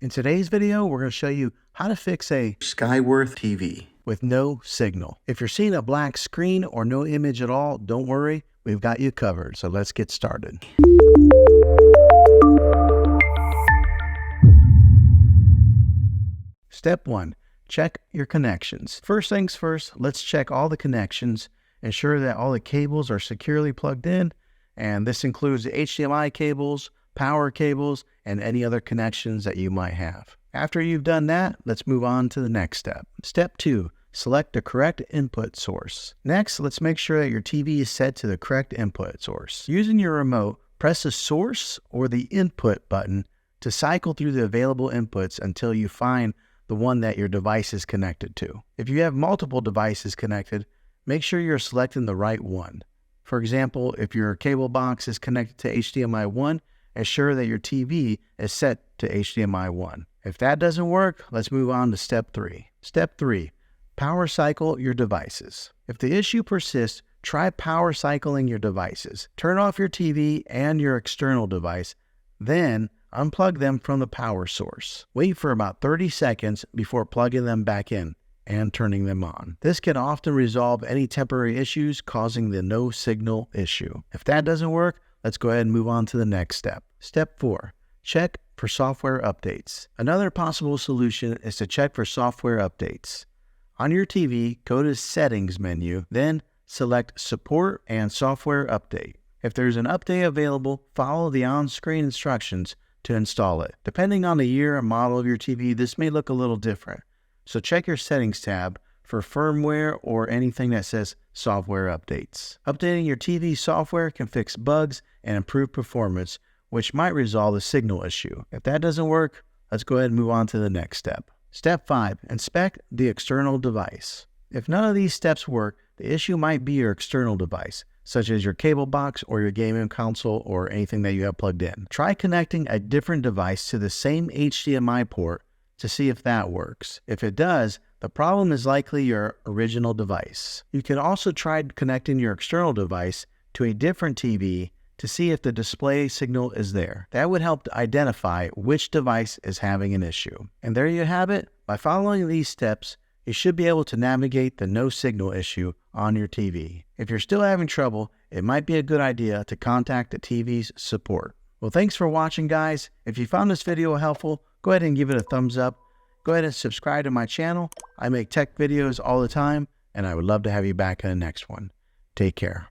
In today's video, we're going to show you how to fix a Skyworth TV with no signal. If you're seeing a black screen or no image at all, don't worry, we've got you covered. So let's get started. Step 1, check your connections. First things first, let's check all the connections, ensure that all the cables are securely plugged in, and this includes the HDMI cables, power cables, and any other connections that you might have. After you've done that, let's move on to the next step. Step 2, select the correct input source. Next, let's make sure that your TV is set to the correct input source. Using your remote, press the source or the input button to cycle through the available inputs until you find the one that your device is connected to. If you have multiple devices connected, make sure you're selecting the right one. For example, if your cable box is connected to HDMI 1, ensure that your TV is set to HDMI 1. If that doesn't work, let's move on to step 3. Step 3, power cycle your devices. If the issue persists, try power cycling your devices. Turn off your TV and your external device, then unplug them from the power source. Wait for about 30 seconds before plugging them back in and turning them on. This can often resolve any temporary issues causing the no signal issue. If that doesn't work, let's go ahead and move on to the next step. Step 4, check for software updates. Another possible solution is to check for software updates. On your TV, go to Settings menu, then select Support and Software Update. If there's an update available, follow the on-screen instructions to install it. Depending on the year and model of your TV, this may look a little different. So check your Settings tab for firmware or anything that says software updates. Updating your TV software can fix bugs and improve performance, which might resolve the signal issue. If that doesn't work, let's go ahead and move on to the next step. Step 5, inspect the external device. If none of these steps work, the issue might be your external device, such as your cable box or your gaming console or anything that you have plugged in. Try connecting a different device to the same HDMI port to see if that works. If it does, the problem is likely your original device. You can also try connecting your external device to a different TV to see if the display signal is there. That would help to identify which device is having an issue. And there you have it. By following these steps, you should be able to navigate the no signal issue on your TV. If you're still having trouble, it might be a good idea to contact the TV's support. Well, thanks for watching, guys. If you found this video helpful, go ahead and give it a thumbs up. Go ahead and subscribe to my channel. I make tech videos all the time, and I would love to have you back in the next one. Take care.